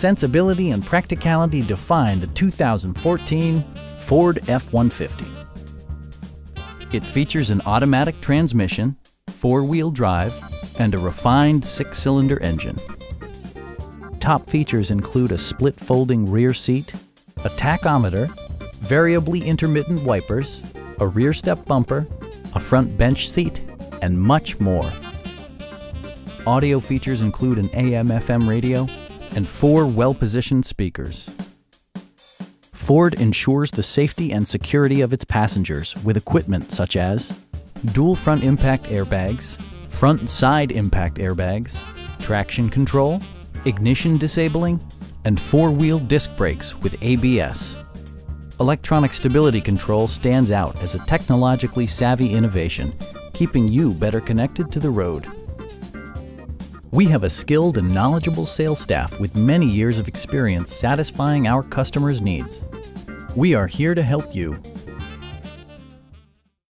sensibility and practicality define the 2014 Ford F-150. It features an automatic transmission, four-wheel drive, and a refined six-cylinder engine. Top features include a split folding rear seat, a tachometer, variably intermittent wipers, a rear step bumper, a front bench seat, and much more. Audio features include an AM/FM radio and 4 well-positioned speakers. Ford ensures the safety and security of its passengers with equipment such as dual front impact airbags, front and side impact airbags, traction control, ignition disabling, and 4-wheel disc brakes with ABS. Electronic stability control stands out as a technologically savvy innovation, keeping you better connected to the road. We have a skilled and knowledgeable sales staff with many years of experience satisfying our customers' needs. We are here to help you.